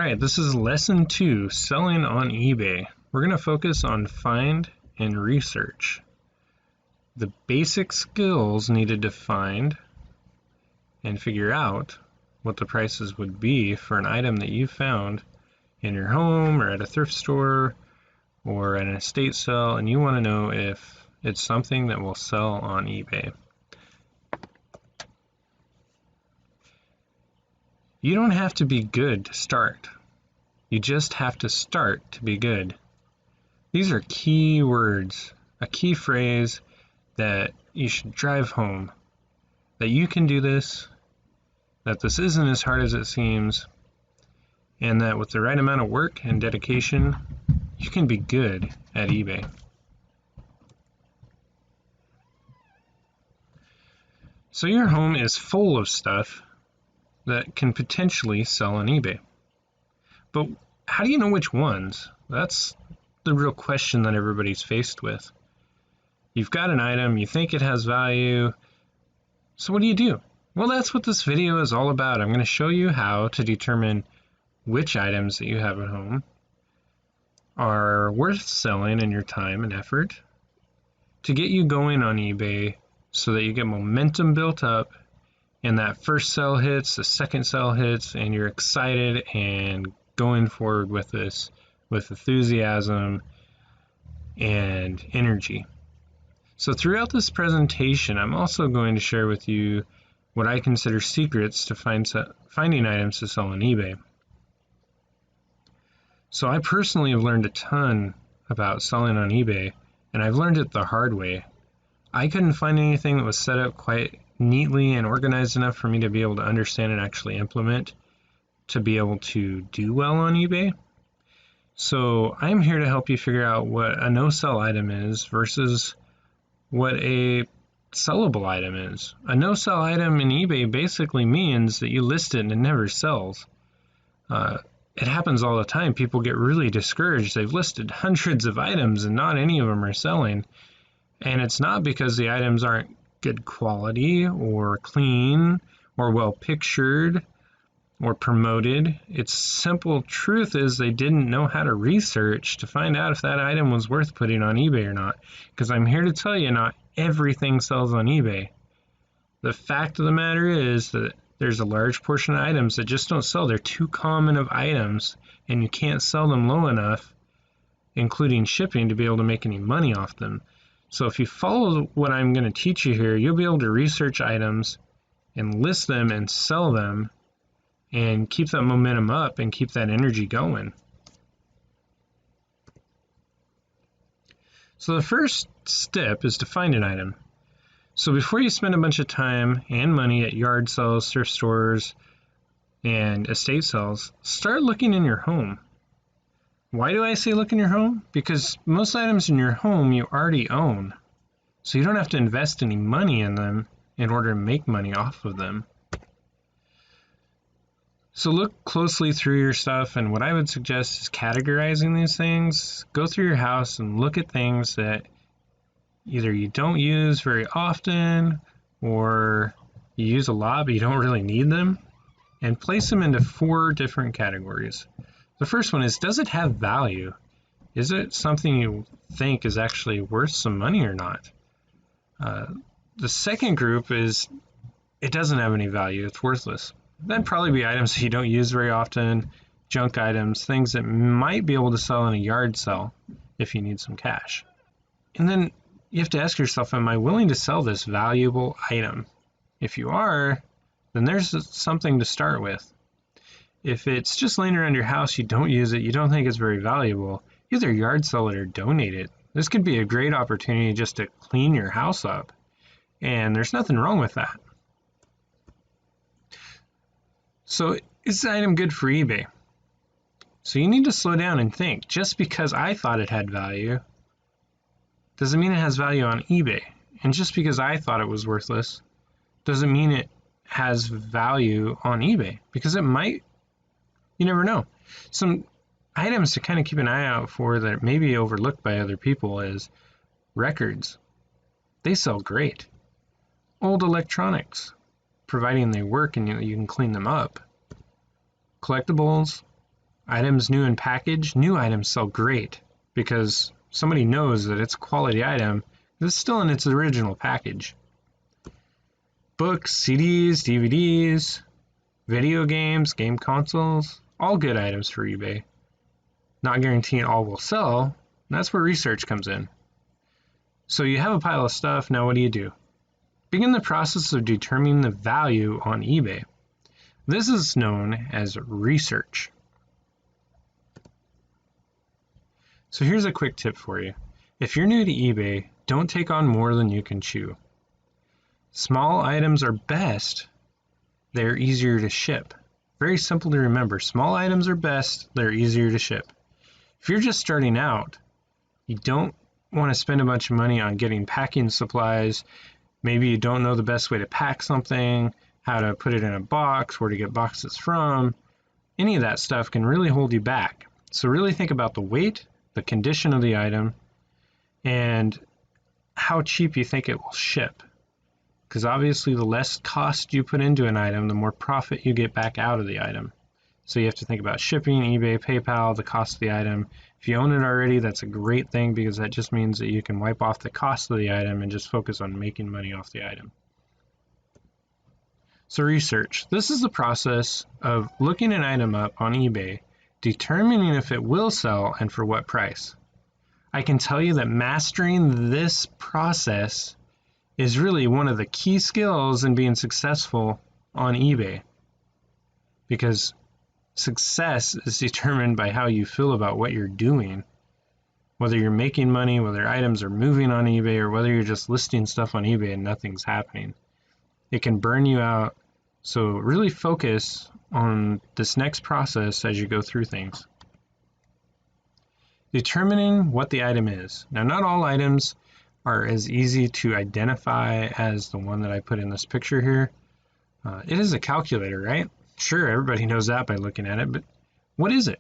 Alright, this is lesson 2, selling on eBay. We're going to focus on find and research. The basic skills needed to find and figure out what the prices would be for an item that you found in your home or at a thrift store or at an estate sale, and you want to know if it's something that will sell on eBay. You don't have to be good to start. You just have to start to be good. These are key words, a key phrase that you should drive home. That you can do this, that this isn't as hard as it seems, and that with the right amount of work and dedication, you can be good at eBay. So your home is full of stuff that can potentially sell on eBay. But how do you know which ones? That's the real question that everybody's faced with. You've got an item, you think it has value, so what do you do? Well, that's what this video is all about. I'm going to show you how to determine which items that you have at home are worth selling in your time and effort to get you going on eBay so that you get momentum built up and that first sale hits, the second sale hits, and you're excited and going forward with this with enthusiasm and energy. So throughout this presentation, I'm also going to share with you what I consider secrets to finding items to sell on eBay. So I personally have learned a ton about selling on eBay, and I've learned it the hard way. I couldn't find anything that was set up quite neatly and organized enough for me to be able to understand and actually implement to be able to do well on eBay. So I'm here to help you figure out what a no-sell item is versus what a sellable item is. A no-sell item in eBay basically means that you list it and it never sells. It happens all the time. People get really discouraged. They've listed hundreds of items and not any of them are selling. And it's not because the items aren't good quality or clean or well pictured or promoted. Its simple truth is they didn't know how to research to find out if that item was worth putting on eBay or not. Because I'm here to tell you, not everything sells on eBay. The fact of the matter is that there's a large portion of items that just don't sell. They're too common of items and you can't sell them low enough, including shipping, to be able to make any money off them. So if you follow what I'm going to teach you here, you'll be able to research items and list them and sell them and keep that momentum up and keep that energy going. So the first step is to find an item. So before you spend a bunch of time and money at yard sales, thrift stores, and estate sales, start looking in your home. Why do I say look in your home? Because most items in your home you already own. So you don't have to invest any money in them in order to make money off of them. So look closely through your stuff, and what I would suggest is categorizing these things. Go through your house and look at things that either you don't use very often or you use a lot but you don't really need them, and place them into 4 different categories. The first one is, does it have value? Is it something you think is actually worth some money or not? The second group is, it doesn't have any value, it's worthless. That'd probably be items that you don't use very often, junk items, things that might be able to sell in a yard sale if you need some cash. And then you have to ask yourself, am I willing to sell this valuable item? If you are, then there's something to start with. If it's just laying around your house, you don't use it, you don't think it's very valuable, either yard sell it or donate it. This could be a great opportunity just to clean your house up, and there's nothing wrong with that. So is the item good for eBay? So you need to slow down and think. Just because I thought it had value doesn't mean it has value on eBay. And just because I thought it was worthless doesn't mean it has value on eBay, because it might. You never know. Some items to kind of keep an eye out for that may be overlooked by other people is records. They sell great. Old electronics, providing they work and you can clean them up. Collectibles, Items new in package. New items sell great because somebody knows that it's a quality item. It's still in its original package. Books, CDs, DVDs, video games, game consoles, all good items for eBay. Not guaranteeing all will sell. That's where research comes in. So you have a pile of stuff. Now what do? Begin the process of determining the value on eBay. This is known as research. So here's a quick tip for you. If you're new to eBay, don't take on more than you can chew. Small items are best. They're easier to ship. Very simple to remember. Small items are best. They're easier to ship. If you're just starting out, you don't want to spend a bunch of money on getting packing supplies. Maybe you don't know the best way to pack something, how to put it in a box, where to get boxes from. Any of that stuff can really hold you back. So really think about the weight, the condition of the item, and how cheap you think it will ship. Because obviously the less cost you put into an item, the more profit you get back out of the item. So you have to think about shipping, eBay, PayPal, the cost of the item. If you own it already, that's a great thing because that just means that you can wipe off the cost of the item and just focus on making money off the item. So research. This is the process of looking an item up on eBay, determining if it will sell and for what price. I can tell you that mastering this process is really one of the key skills in being successful on eBay, because success is determined by how you feel about what you're doing, whether you're making money, whether items are moving on eBay, or whether you're just listing stuff on eBay and nothing's happening. It can burn you out. So really focus on this next process as you go through things. Determining what the item is. Now, not all items are as easy to identify as the one that I put in this picture here. It is a calculator, right? Sure, everybody knows that by looking at it, but what is it?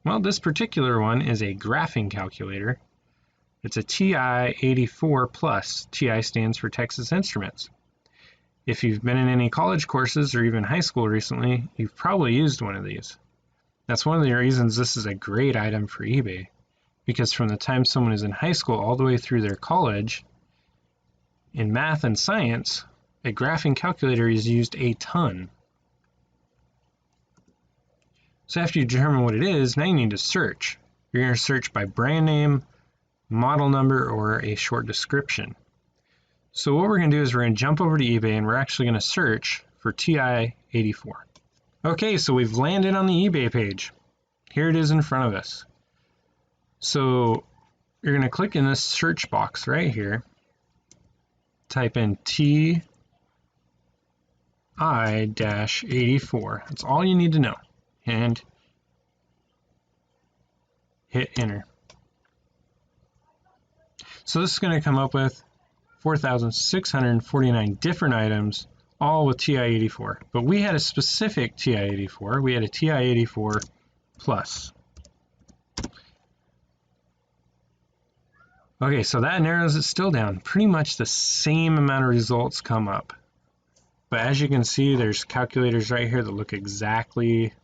Well, this particular one is a graphing calculator. It's a TI-84 Plus. TI stands for Texas Instruments. If you've been in any college courses or even high school recently, you've probably used one of these. That's one of the reasons this is a great item for eBay, because from the time someone is in high school all the way through their college, in math and science, a graphing calculator is used a ton. So after you determine what it is, now you need to search. You're going to search by brand name, model number, or a short description. So what we're going to do is we're going to jump over to eBay and we're actually going to search for TI-84. Okay, so we've landed on the eBay page. Here it is in front of us. So you're going to click in this search box right here. Type in TI-84. That's all you need to know. And hit enter. So this is going to come up with 4,649 different items, all with TI-84. But we had a specific TI-84. We had a TI-84 Plus. Okay, so that narrows it still down. Pretty much the same amount of results come up. But as you can see, there's calculators right here that look exactly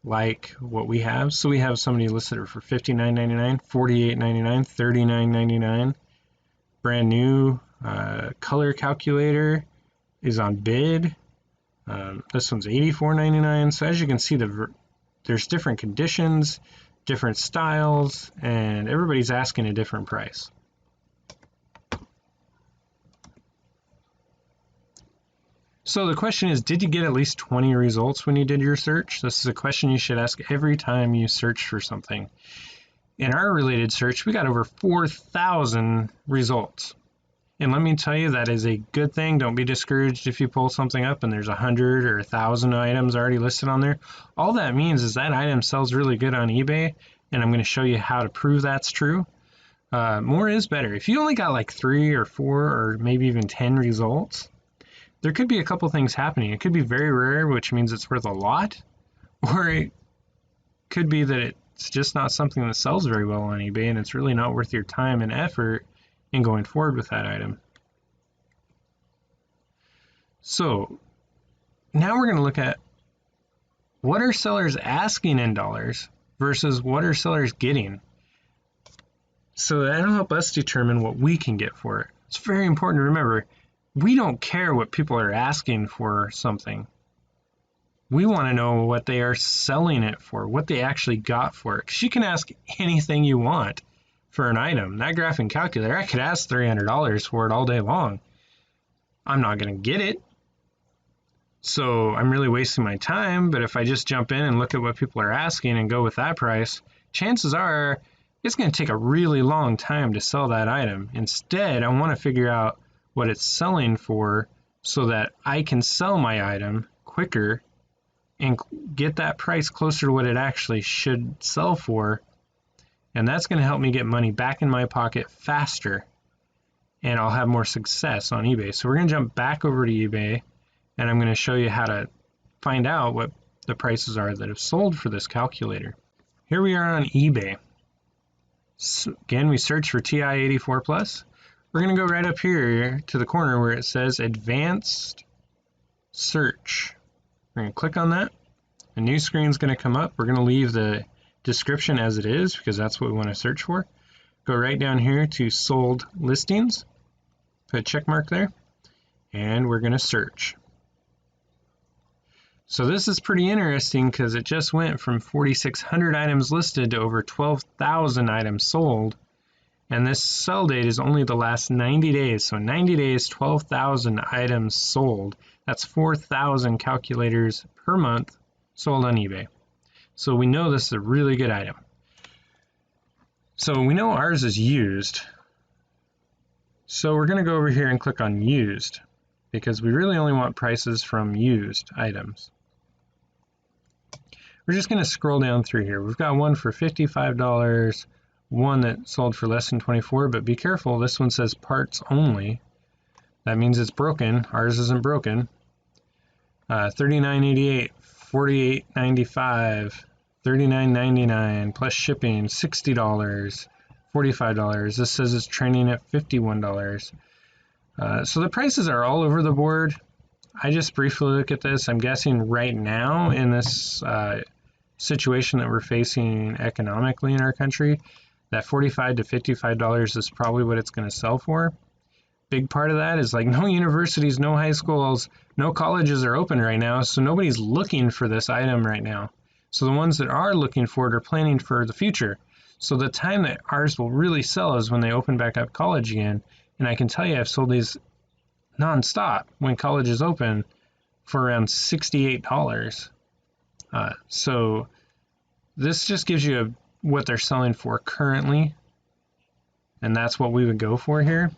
like what we have. So we have somebody listed for $59.99, $48.99, $39.99. Brand new color calculator is on bid. This one's $84.99. So as you can see, there's different conditions, different styles, and everybody's asking a different price. So the question is, did you get at least 20 results when you did your search? This is a question you should ask every time you search for something. In our related search, we got over 4,000 results. And let me tell you, that is a good thing. Don't be discouraged if you pull something up and there's 100 or 1,000 items already listed on there. All that means is that item sells really good on eBay, and I'm going to show you how to prove that's true. More is better. If you only got like 3 or 4 or maybe even 10 results, there could be a couple things happening. It could be very rare, which means it's worth a lot, or it could be that it's just not something that sells very well on eBay and it's really not worth your time and effort in going forward with that item. So now we're going to look at what are sellers asking in dollars versus what are sellers getting? So that'll help us determine what we can get for it. It's very important to remember, we don't care what people are asking for something. We want to know what they are selling it for, what they actually got for it. Because you can ask anything you want for an item. That graphing calculator, I could ask $300 for it all day long. I'm not going to get it. So I'm really wasting my time. But if I just jump in and look at what people are asking and go with that price, chances are it's going to take a really long time to sell that item. Instead, I want to figure out what it's selling for so that I can sell my item quicker and get that price closer to what it actually should sell for. And that's going to help me get money back in my pocket faster, and I'll have more success on eBay. So we're going to jump back over to eBay, and I'm going to show you how to find out what the prices are that have sold for this calculator. Here we are on eBay. So again, we search for TI-84 Plus. We're going to go right up here to the corner where it says Advanced Search. We're going to click on that. A new screen is going to come up. We're going to leave the description as it is because that's what we want to search for. Go right down here to Sold Listings. Put a check mark there. And we're going to search. So this is pretty interesting because it just went from 4,600 items listed to over 12,000 items sold. And this sell date is only the last 90 days. So 90 days, 12,000 items sold. That's 4,000 calculators per month sold on eBay. So we know this is a really good item. So we know ours is used. So we're going to go over here and click on used because we really only want prices from used items. We're just going to scroll down through here. We've got one for $55, one that sold for less than $24, but be careful, this one says parts only. That means it's broken. Ours isn't broken. $39.88, $48.95, $39.99 plus shipping, $60, $45. This says it's training at $51. So the prices are all over the board. I just briefly look at this. I'm guessing right now in this situation that we're facing economically in our country, that $45 to $55 is probably what it's going to sell for. Big part of that is like no universities, no high schools, no colleges are open right now, so nobody's looking for this item right now. So the ones that are looking for it are planning for the future. So the time that ours will really sell is when they open back up college again. And I can tell you I've sold these nonstop when college is open for around $68. So this just gives you what they're selling for currently, and that's what we would go for here.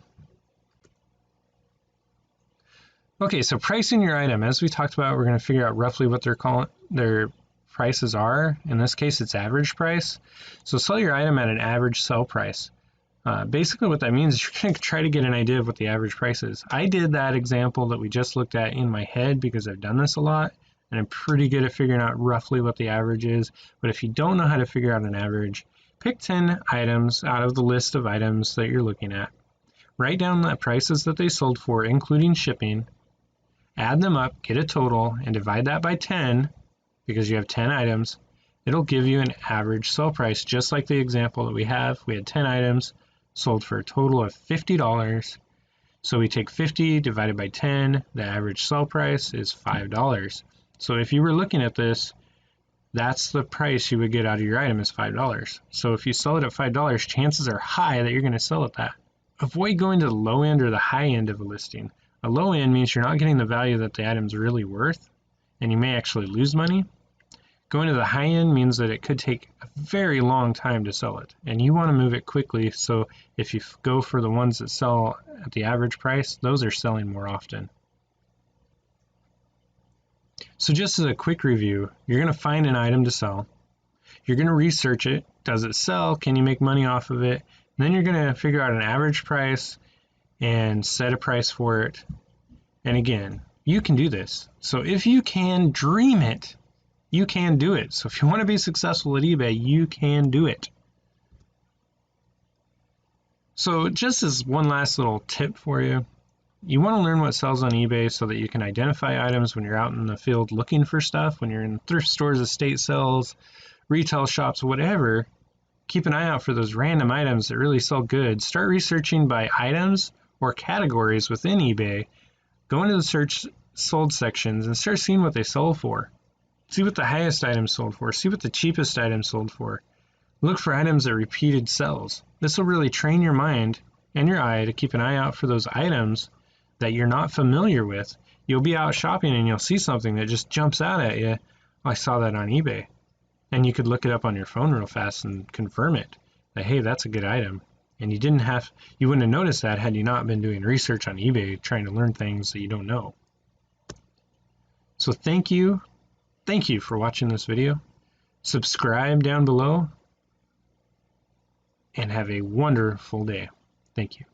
Okay, so pricing your item, as we talked about, we're going to figure out roughly what their prices are. In this case, it's average price. So sell your item at an average sell price. Basically what that means is you're going to try to get an idea of what the average price is. I did that example that we just looked at in my head because I've done this a lot, and I'm pretty good at figuring out roughly what the average is. But if you don't know how to figure out an average, pick 10 items out of the list of items that you're looking at. Write down the prices that they sold for, including shipping. Add them up, get a total, and divide that by 10 because you have 10 items. It'll give you an average sell price, just like the example that we have. We had 10 items sold for a total of $50. So we take 50 divided by 10, the average sell price is $5. So if you were looking at this, that's the price you would get out of your item is $5. So if you sell it at $5, chances are high that you're going to sell at that. Avoid going to the low end or the high end of a listing. A low end means you're not getting the value that the item's really worth, and you may actually lose money. Going to the high end means that it could take a very long time to sell it, and you want to move it quickly. So if you go for the ones that sell at the average price, those are selling more often. So just as a quick review, you're going to find an item to sell. You're going to research it. Does it sell? Can you make money off of it? And then you're going to figure out an average price and set a price for it. And again, you can do this. So if you can dream it, you can do it. So if you want to be successful at eBay, you can do it. So just as one last little tip for you, You want to learn what sells on eBay so that you can identify items when you're out in the field looking for stuff, when you're in thrift stores, estate sales, retail shops, whatever. Keep an eye out for those random items that really sell good. Start researching by items or categories within eBay. Go into the search sold sections and start seeing what they sold for. See what the highest item sold for. See what the cheapest item sold for. Look for items that repeated sells. This will really train your mind and your eye to keep an eye out for those items that you're not familiar with. You'll be out shopping and you'll see something that just jumps out at you. I saw that on eBay. And you could look it up on your phone real fast and confirm it. That, hey, that's a good item. And you wouldn't have noticed that had you not been doing research on eBay trying to learn things that you don't know. So thank you for watching this video. Subscribe down below and have a wonderful day. Thank you.